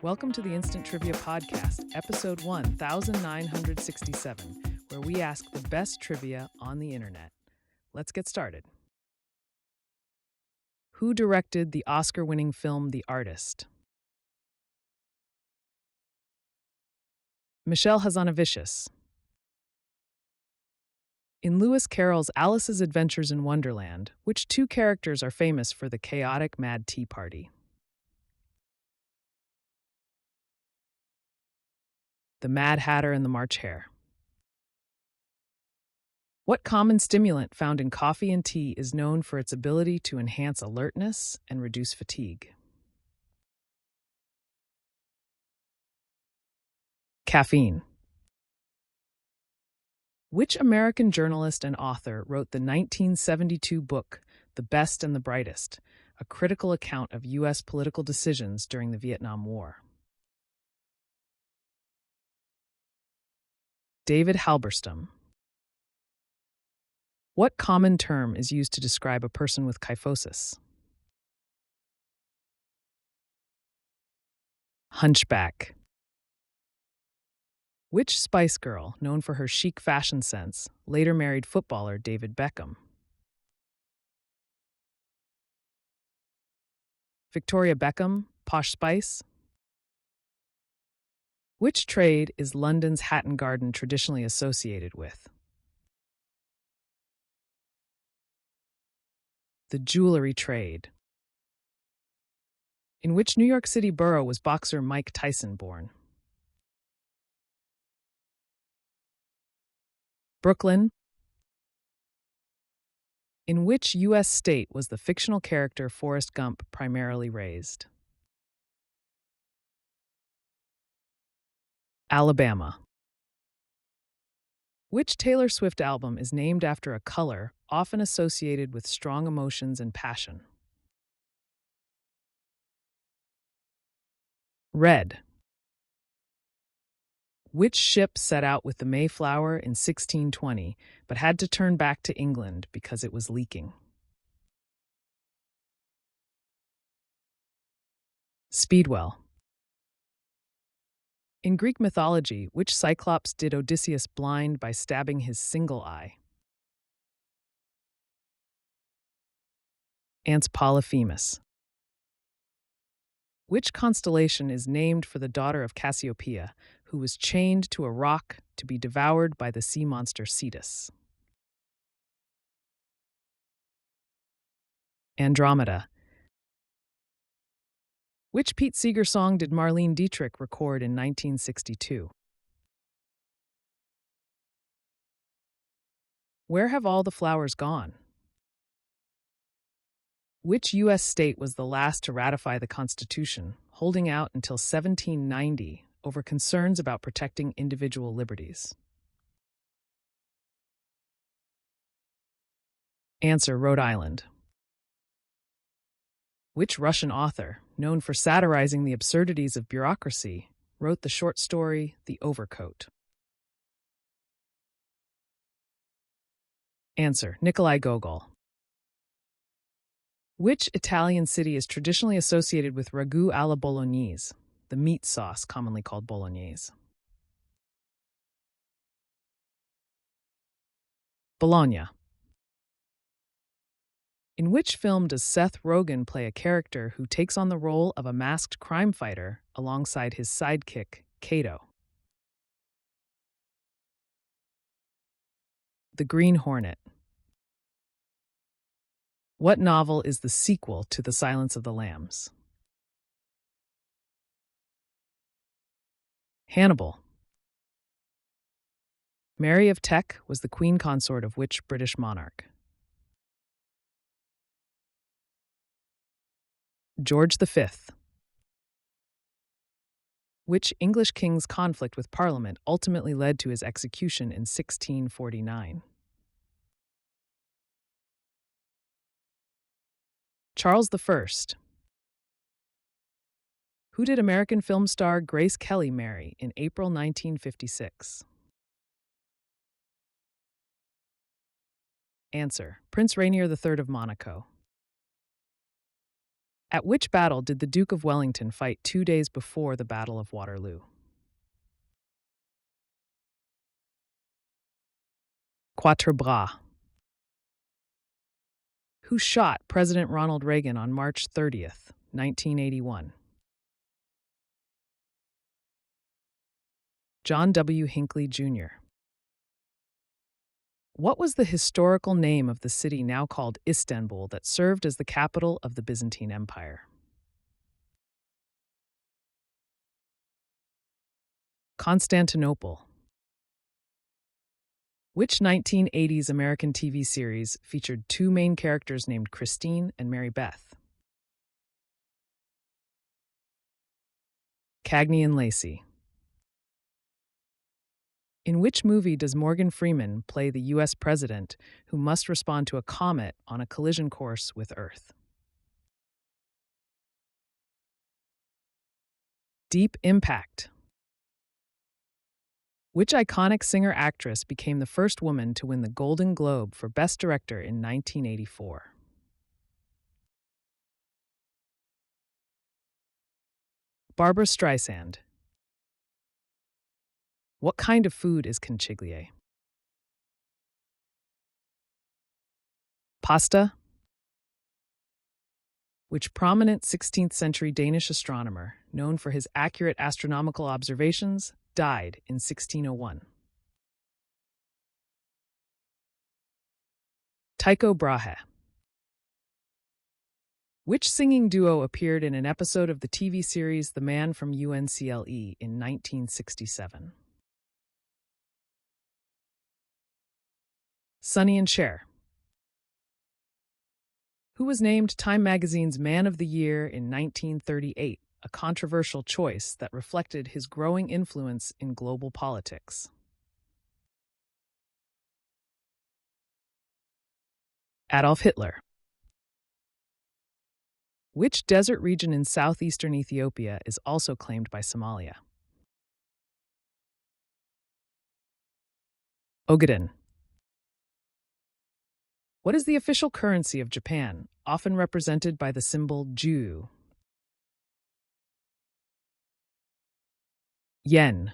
Welcome to the Instant Trivia Podcast, episode 1967, where we ask the best trivia on the internet. Let's get started. Who directed the Oscar-winning film The Artist? Michelle Hazanavicius. In Lewis Carroll's Alice's Adventures in Wonderland, which two characters are famous for the chaotic Mad Tea Party? The Mad Hatter and the March Hare. What common stimulant found in coffee and tea is known for its ability to enhance alertness and reduce fatigue? Caffeine. Which American journalist and author wrote the 1972 book, The Best and the Brightest, a critical account of U.S. political decisions during the Vietnam War? David Halberstam. What common term is used to describe a person with kyphosis? Hunchback. Which Spice Girl, known for her chic fashion sense, later married footballer David Beckham? Victoria Beckham, Posh Spice? Which trade is London's Hatton Garden traditionally associated with? The jewelry trade. In which New York City borough was boxer Mike Tyson born? Brooklyn. In which U.S. state was the fictional character Forrest Gump primarily raised? Alabama. Which Taylor Swift album is named after a color often associated with strong emotions and passion? Red. Which ship set out with the Mayflower in 1620 but had to turn back to England because it was leaking? Speedwell. In Greek mythology, which Cyclops did Odysseus blind by stabbing his single eye? Ants Polyphemus. Which constellation is named for the daughter of Cassiopeia, who was chained to a rock to be devoured by the sea monster Cetus? Andromeda. Which Pete Seeger song did Marlene Dietrich record in 1962? Where Have All the Flowers Gone? Which U.S. state was the last to ratify the Constitution, holding out until 1790 over concerns about protecting individual liberties? Answer: Rhode Island. Which Russian author, known for satirizing the absurdities of bureaucracy, wrote the short story The Overcoat? Answer: Nikolai Gogol. Which Italian city is traditionally associated with ragu alla bolognese, the meat sauce commonly called bolognese? Bologna. In which film does Seth Rogen play a character who takes on the role of a masked crime fighter alongside his sidekick, Kato? The Green Hornet. What novel is the sequel to The Silence of the Lambs? Hannibal. Mary of Teck was the queen consort of which British monarch? George V. Which English king's conflict with Parliament ultimately led to his execution in 1649? Charles I. Who did American film star Grace Kelly marry in April 1956? Answer: Prince Rainier III of Monaco. At which battle did the Duke of Wellington fight 2 days before the Battle of Waterloo? Quatre Bras. Who shot President Ronald Reagan on March 30th, 1981? John W. Hinckley, Jr. What was the historical name of the city now called Istanbul that served as the capital of the Byzantine Empire? Constantinople. Which 1980s American TV series featured two main characters named Christine and Mary Beth? Cagney and Lacey. In which movie does Morgan Freeman play the U.S. president who must respond to a comet on a collision course with Earth? Deep Impact. Which iconic singer-actress became the first woman to win the Golden Globe for Best Director in 1984? Barbra Streisand. What kind of food is conchiglie? Pasta. Which prominent 16th century Danish astronomer, known for his accurate astronomical observations, died in 1601? Tycho Brahe. Which singing duo appeared in an episode of the TV series The Man from UNCLE in 1967? Sonny and Cher. Who was named Time magazine's Man of the Year in 1938, a controversial choice that reflected his growing influence in global politics? Adolf Hitler. Which desert region in southeastern Ethiopia is also claimed by Somalia? Ogaden. What is the official currency of Japan, often represented by the symbol Ju? Yen.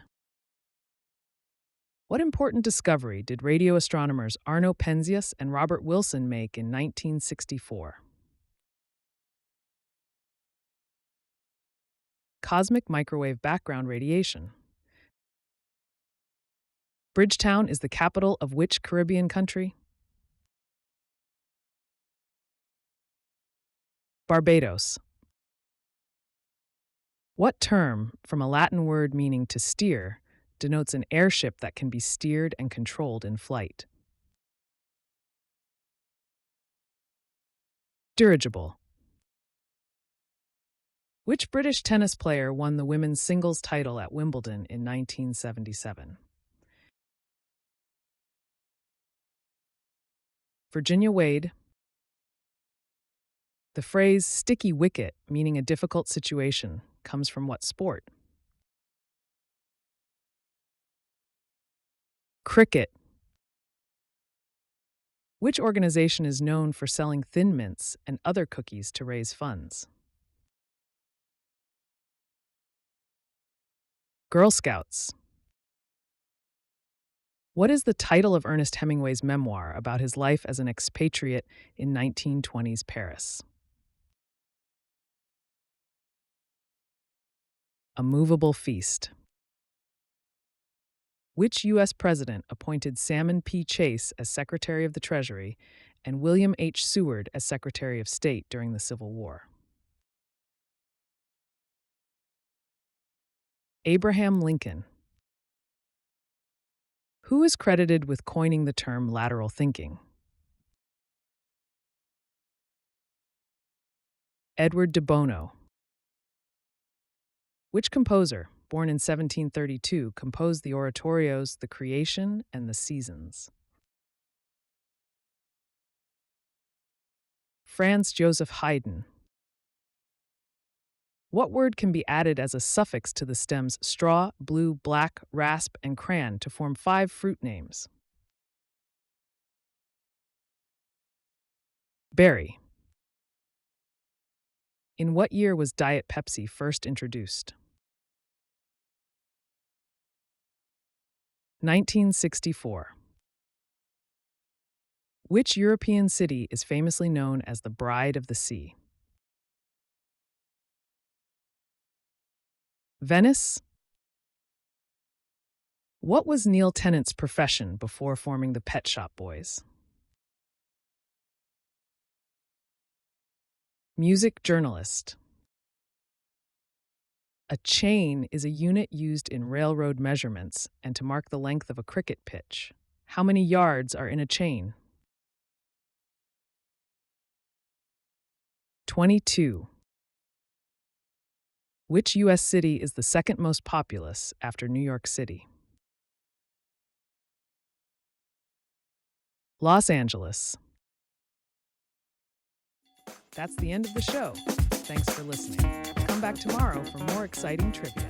What important discovery did radio astronomers Arno Penzias and Robert Wilson make in 1964? Cosmic microwave background radiation. Bridgetown is the capital of which Caribbean country? Barbados. What term, from a Latin word meaning to steer, denotes an airship that can be steered and controlled in flight? Dirigible. Which British tennis player won the women's singles title at Wimbledon in 1977? Virginia Wade. The phrase sticky wicket, meaning a difficult situation, comes from what sport? Cricket. Which organization is known for selling Thin Mints and other cookies to raise funds? Girl Scouts. What is the title of Ernest Hemingway's memoir about his life as an expatriate in 1920s Paris? A Movable Feast. Which U.S. president appointed Salmon P. Chase as Secretary of the Treasury and William H. Seward as Secretary of State during the Civil War? Abraham Lincoln. Who is credited with coining the term lateral thinking? Edward de Bono. Which composer, born in 1732, composed the oratorios The Creation and The Seasons? Franz Joseph Haydn. What word can be added as a suffix to the stems straw, blue, black, rasp, and cran to form 5 fruit names? Berry. In what year was Diet Pepsi first introduced? 1964. Which European city is famously known as the Bride of the Sea? Venice? What was Neil Tennant's profession before forming the Pet Shop Boys? Music journalist. A chain is a unit used in railroad measurements and to mark the length of a cricket pitch. How many yards are in a chain? 22. Which U.S. city is the second most populous after New York City? Los Angeles. That's the end of the show. Thanks for listening. Come back tomorrow for more exciting trivia.